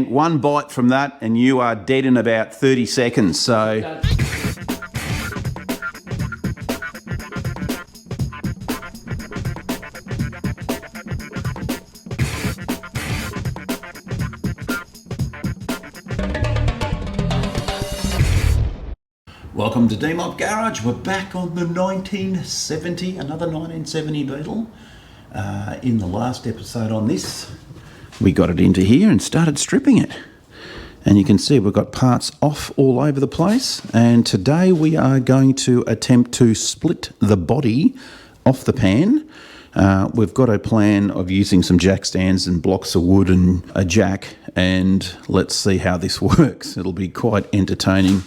One bite from that and you are dead in about 30 seconds. So welcome to D-Mob Garage. We're back on the 1970, another 1970 Beetle. In the last episode on this, we got it into here and started stripping it. And you can see we've got parts off all over the place. And today we are going to attempt to split the body off the pan. We've got a plan of using some jack stands and blocks of wood and a jack. And let's see how this works. It'll be quite entertaining.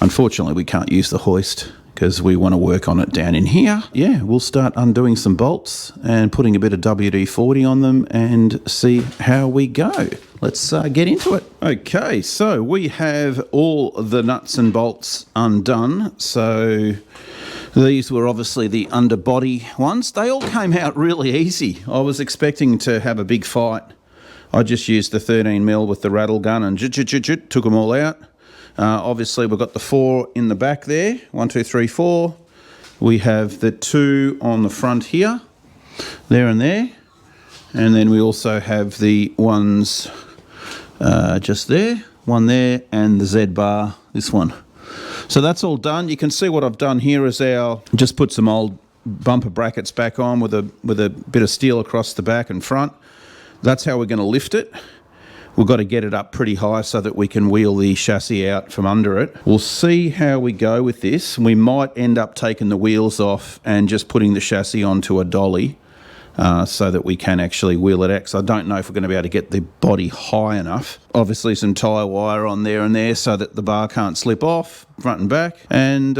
Unfortunately, we can't use the hoist because we want to work on it down in here. Yeah, we'll start undoing some bolts and putting a bit of WD-40 on them and see how we go. Let's get into it. Okay, so we have all the nuts and bolts undone. So these were obviously the underbody ones. They all came out really easy. I was expecting to have a big fight. I just used the 13mm with the rattle gun and took them all out. Obviously, we've got the 4 in the back there. 1, 2, 3, 4. We have the 2 on the front here, there and there. And then we also have the ones just there, one there, and the Z bar, this one. So that's all done. You can see what I've done here is just put some old bumper brackets back on with a bit of steel across the back and front. That's how we're going to lift it. We've got to get it up pretty high so that we can wheel the chassis out from under it. We'll see how we go with this. We might end up taking the wheels off and just putting the chassis onto a dolly so that we can actually wheel it out, because I don't know if we're going to be able to get the body high enough. Obviously some tyre wire on there and there so that the bar can't slip off, front and back. And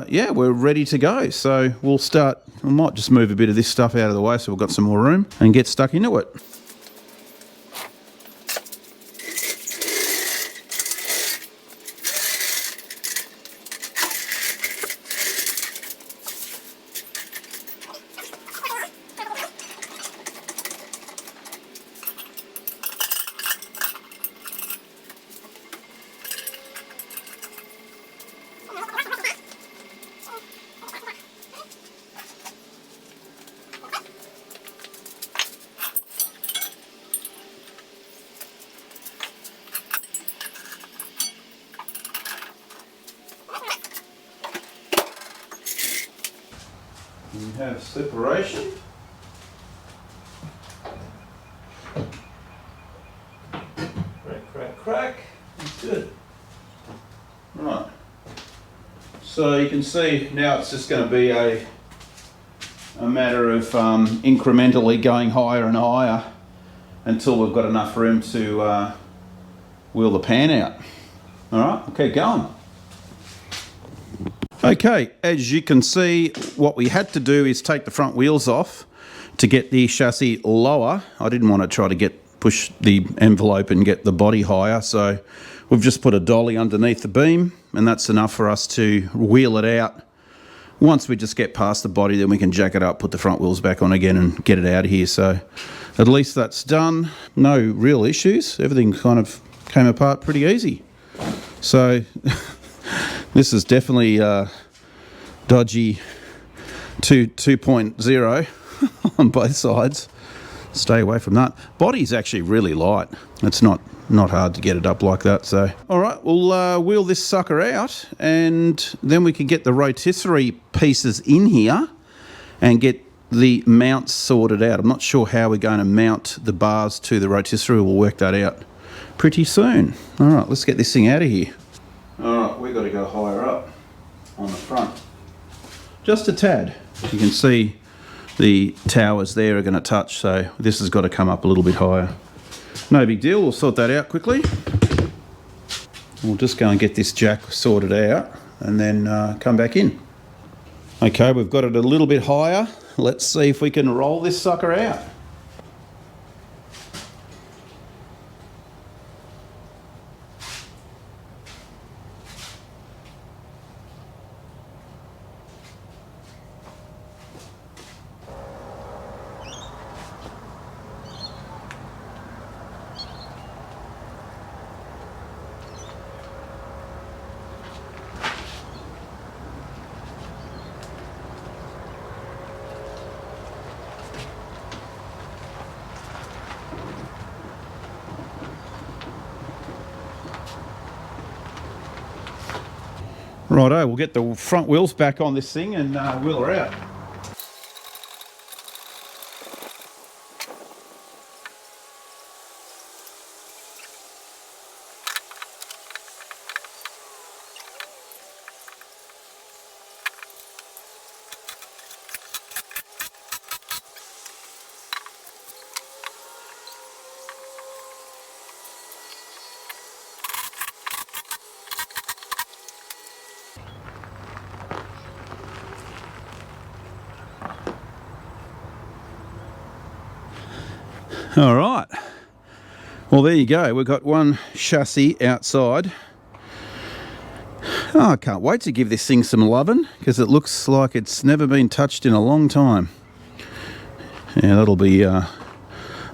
yeah, we're ready to go. So we'll start. We might just move a bit of this stuff out of the way so we've got some more room and get stuck into it. We have separation. Crack, crack, crack. That's good. Right. So you can see now it's just going to be a matter of incrementally going higher and higher until we've got enough room to wheel the pan out. All right, we'll keep going. Okay, as you can see, what we had to do is take the front wheels off to get the chassis lower. I didn't want to try to push the envelope and get the body higher, so we've just put a dolly underneath the beam, and that's enough for us to wheel it out. Once we just get past the body, then we can jack it up, put the front wheels back on again and get it out of here. So at least that's done. No real issues. Everything kind of came apart pretty easy. So this is definitely dodgy 2.0 on both sides. Stay away from that. Body's actually really light. It's not hard to get it up like that. So, all right, we'll wheel this sucker out, and then we can get the rotisserie pieces in here and get the mounts sorted out. I'm not sure how we're going to mount the bars to the rotisserie. We'll work that out pretty soon. All right, let's get this thing out of here. All right, we've got to go higher up on the front. Just a tad. You can see the towers there are going to touch, so this has got to come up a little bit higher. No big deal, we'll sort that out quickly. We'll just go and get this jack sorted out and then come back in. Okay, we've got it a little bit higher. Let's see if we can roll this sucker out. Righto, we'll get the front wheels back on this thing and wheel her out. All right, well there you go, we've got one chassis outside. Oh, I can't wait to give this thing some loving because it looks like it's never been touched in a long time. Yeah, that'll be, I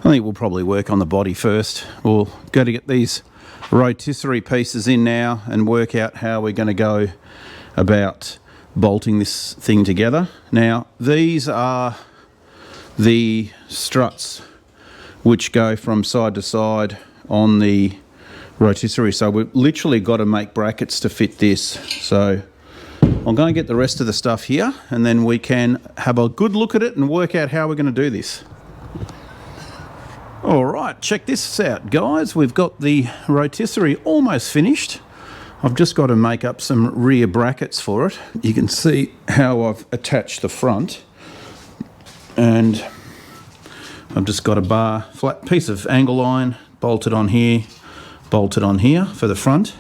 think we'll probably work on the body first. We'll go to get these rotisserie pieces in now and work out how we're going to go about bolting this thing together. Now, these are the struts which go from side to side on the rotisserie. So we've literally got to make brackets to fit this. So I'm going to get the rest of the stuff here and then we can have a good look at it and work out how we're going to do this. All right, check this out, guys. We've got the rotisserie almost finished. I've just got to make up some rear brackets for it. You can see how I've attached the front, and I've just got a flat piece of angle iron bolted on here for the front,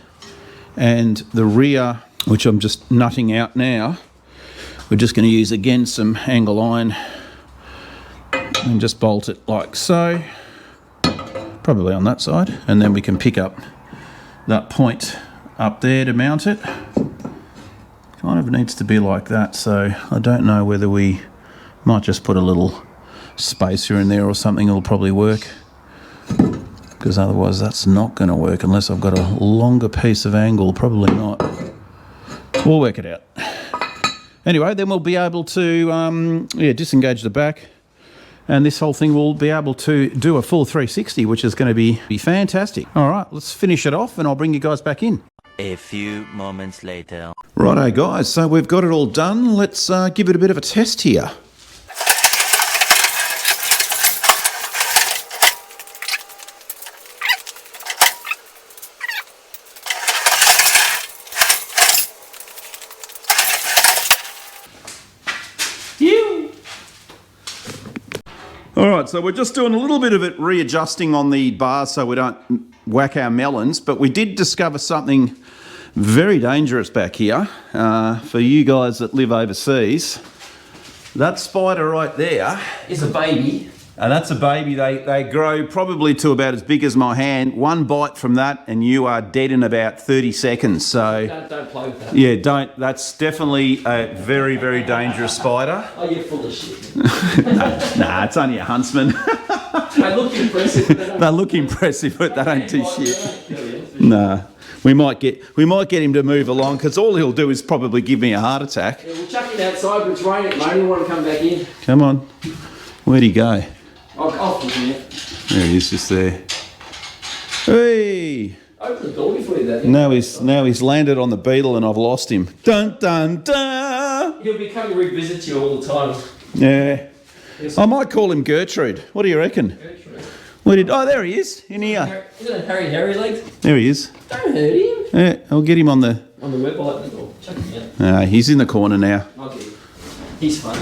and the rear, which I'm just nutting out now, we're just going to use again some angle iron and just bolt it like so, probably on that side, and then we can pick up that point up there to mount it. Kind of needs to be like that, so I don't know whether we might just put a little spacer in there or something. It'll probably work, because otherwise that's not going to work unless I've got a longer piece of angle. Probably not. We'll work it out. Anyway, then we'll be able to disengage the back, and this whole thing will be able to do a full 360, which is going to be fantastic. All right, let's finish it off and I'll bring you guys back in. A few moments later. Righto, guys, so we've got it all done. Let's give it a bit of a test here. All right, so we're just doing a little bit of it readjusting on the bars so we don't whack our melons, but we did discover something very dangerous back here for you guys that live overseas. That spider right there is a baby. And that's a baby. They grow probably to about as big as my hand. One bite from that and you are dead in about 30 seconds. So don't play with that. Yeah, don't. That's definitely a very, very dangerous spider. Oh, you're full of shit. Nah, it's only a huntsman. They look impressive. They look impressive, but they don't do shit. Nah. We might get him to move along, because all he'll do is probably give me a heart attack. Yeah, we'll chuck him outside, but it's raining at the moment. He want to come back in. Come on. Where'd he go? I'll put him there. There he is, just there. Hey! Open the door before you do that. Now he's landed on the Beetle and I've lost him. Dun dun dun! He'll be coming to revisit you all the time. Yeah. I might call him Gertrude. What do you reckon? Gertrude. Oh, there he is, in here. Isn't it Harry legs? There he is. Don't hurt him. Yeah, I'll get him on the... On the web, I'll open the door. Chuck him out. He's in the corner now. I'll get him. He's fun.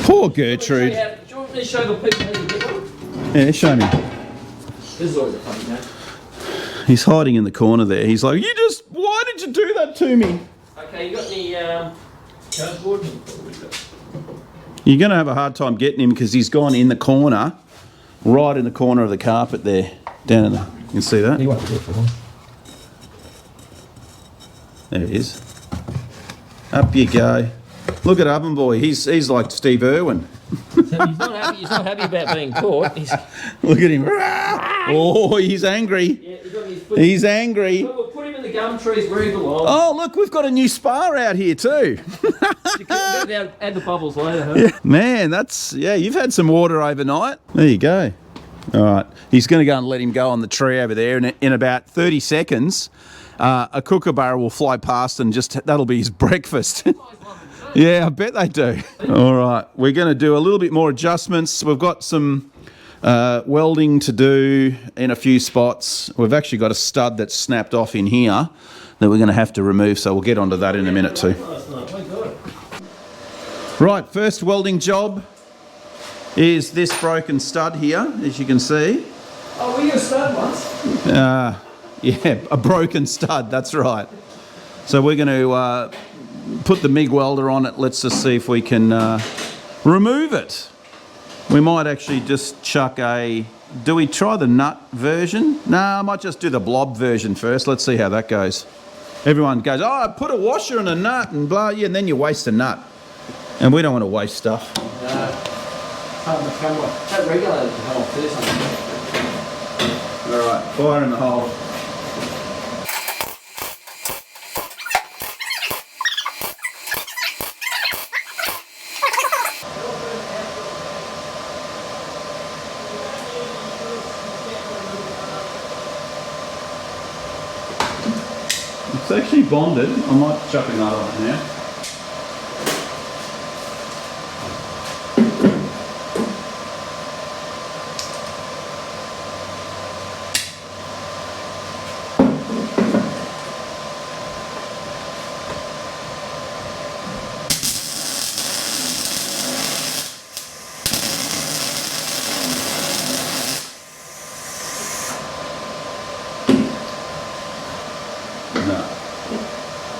Poor Gertrude. Do you want me to show the people how to get one? Yeah, show me. This is always a funny game. He's hiding in the corner there. He's like, why did you do that to me? Okay, you got any cardboard? You're going to have a hard time getting him because he's gone in the corner, right in the corner of the carpet there. Down in the... You can see that? He won't do it for long. There he is. Up you go. Look at Oven Boy. He's like Steve Irwin. So he's not happy about being caught. Look at him. Oh, he's angry. Yeah, he's angry. Well, we'll put him in the gum trees where he belongs. Oh, look, we've got a new spa out here too. You can add the bubbles later, huh? Yeah. Man, you've had some water overnight. There you go. All right, he's going to go and let him go on the tree over there, and in about 30 seconds, a kookaburra will fly past, and that'll be his breakfast. Yeah, I bet they do. All right, we're going to do a little bit more adjustments. We've got some welding to do in a few spots. We've actually got a stud that's snapped off in here that we're going to have to remove, so we'll get onto that in a minute too. Right, first welding job is this broken stud here, as you can see. Oh, were you a stud once? Yeah, a broken stud, that's right. So we're going to put the MIG welder on it. Let's just see if we can remove it. We might actually just chuck do we try the nut version? No, I might just do the blob version first. Let's see how that goes. Everyone goes, oh, put a washer and a nut and blah, yeah, and then you waste a nut. And we don't want to waste stuff. That regulator can come off this. All right, fire in the hole. It's actually bonded. I might chuck a nut on it now.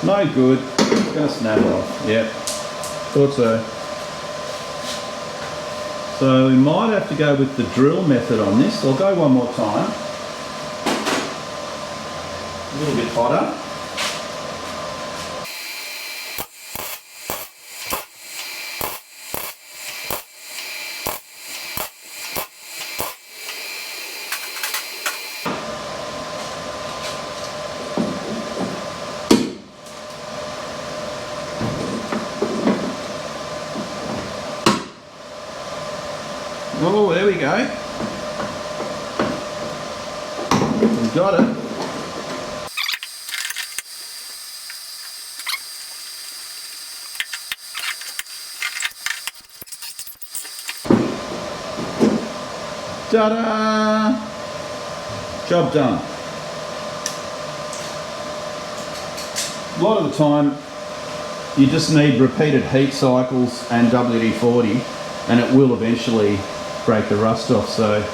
No good. It's going to snap off. Yep. Thought so. So we might have to go with the drill method on this. I'll go one more time. A little bit hotter. Oh, there we go. We've got it. Ta-da! Job done. A lot of the time, you just need repeated heat cycles and WD-40, and it will eventually break the rust off. So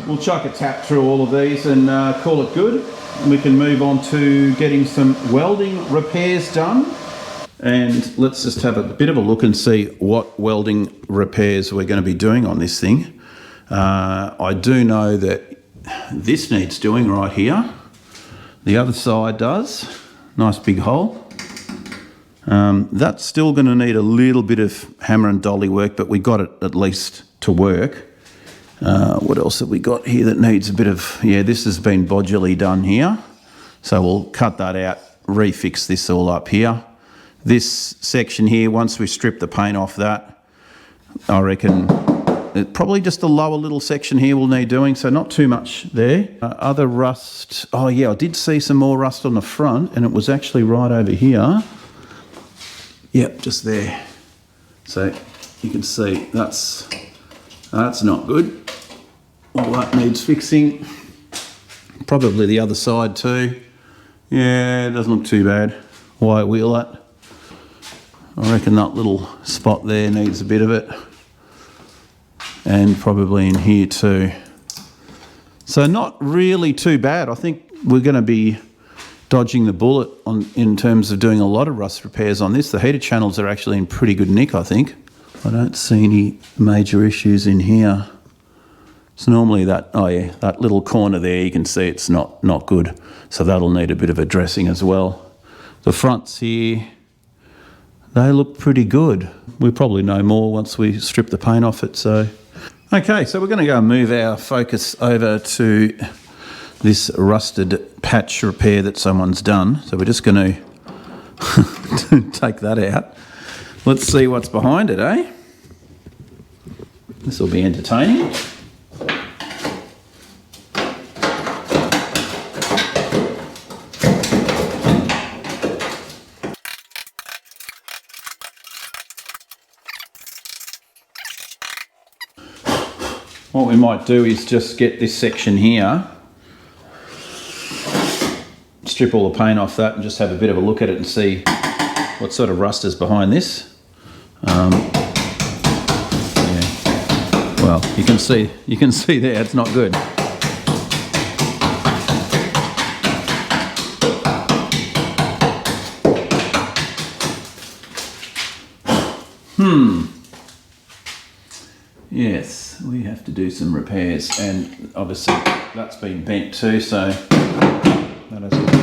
we'll chuck a tap through all of these and call it good. We can move on to getting some welding repairs done. And let's just have a bit of a look and see what welding repairs we're going to be doing on this thing. I do know that this needs doing right here. The other side does. Nice big hole. That's still going to need a little bit of hammer and dolly work, but we got it at least to work. What else have we got here that needs a bit of... Yeah, this has been bodgily done here. So we'll cut that out, refix this all up here. This section here, once we strip the paint off that, I reckon probably just a lower little section here will need doing, so not too much there. Other rust... Oh yeah, I did see some more rust on the front, and it was actually right over here. Yep, just there. So you can see that's not good. All that needs fixing. Probably the other side too. Yeah, it doesn't look too bad. White wheel that. I reckon that little spot there needs a bit of it. And probably in here too. So not really too bad. I think we're going to be dodging the bullet in terms of doing a lot of rust repairs on this. The heater channels are actually in pretty good nick, I think. I don't see any major issues in here. So normally that, oh yeah, that little corner there, you can see it's not good. So that'll need a bit of a dressing as well. The fronts here, they look pretty good. We probably know more once we strip the paint off it. So, okay, so we're going to go and move our focus over to this rusted patch repair that someone's done. So we're just going to take that out. Let's see what's behind it, eh? This will be entertaining. what we might do is just get this section here, strip all the paint off that and just have a bit of a look at it and see what sort of rust is behind this. Yeah. Well, you can see there it's not good. Yes, we have to do some repairs, and obviously that's been bent too, so that has to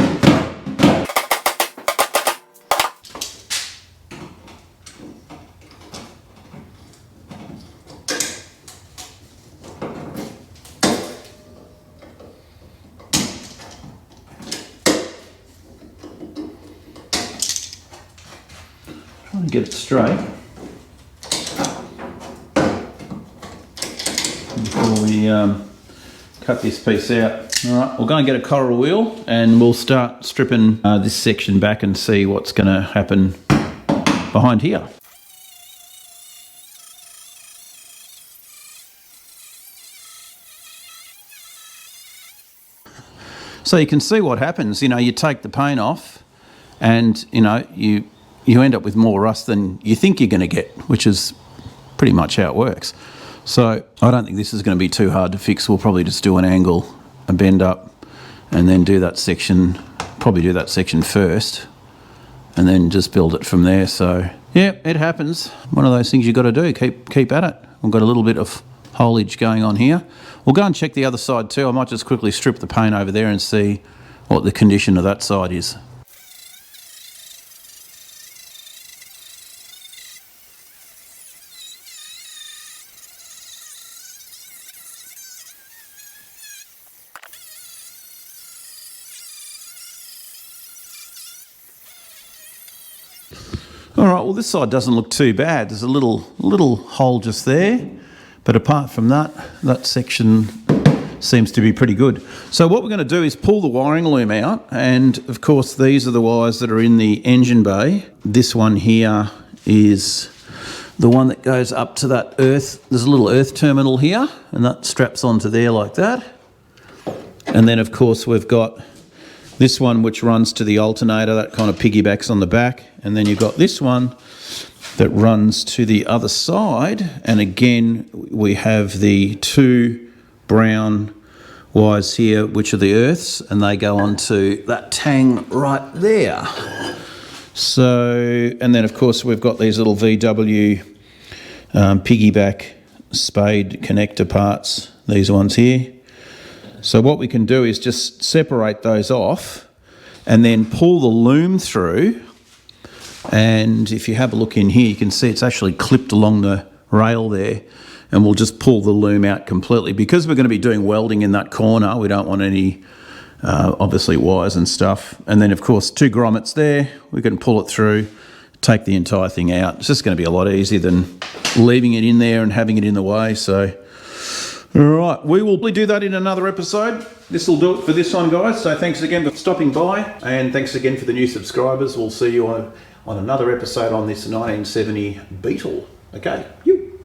trying to get it straight before we cut this piece out. All right, we'll go and get a coral wheel and we'll start stripping this section back and see what's going to happen behind here. So you can see what happens. You know, you take the paint off and, you know, you end up with more rust than you think you're going to get, which is pretty much how it works. So I don't think this is going to be too hard to fix. We'll probably just do an angle, a bend up, and then do that section, probably do that section first, and then just build it from there. So yeah, it happens. One of those things you've got to do, keep at it. We've got a little bit of foliage going on here. We'll go and check the other side too. I might just quickly strip the paint over there and see what the condition of that side is. All right, well this side doesn't look too bad. There's a little hole just there, but apart from that, that section seems to be pretty good. So what we're going to do is pull the wiring loom out, and of course these are the wires that are in the engine bay. This one here is the one that goes up to that earth. There's a little earth terminal here, and that straps onto there like that. And then of course we've got this one which runs to the alternator, that kind of piggybacks on the back. And then you've got this one that runs to the other side. And again, we have the two brown wires here, which are the earths, and they go onto that tang right there. So, and then of course we've got these little VW piggyback spade connector parts, these ones here. So what we can do is just separate those off and then pull the loom through. And if you have a look in here, you can see it's actually clipped along the rail there, and we'll just pull the loom out completely. Because we're going to be doing welding in that corner, we don't want any, obviously, wires and stuff. And then, of course, two grommets there. We can pull it through, take the entire thing out. It's just going to be a lot easier than leaving it in there and having it in the way. So, all right, we will do that in another episode. This will do it for this one, guys. So thanks again for stopping by, and thanks again for the new subscribers. We'll see you on another episode on this 1970 Beetle. Okay.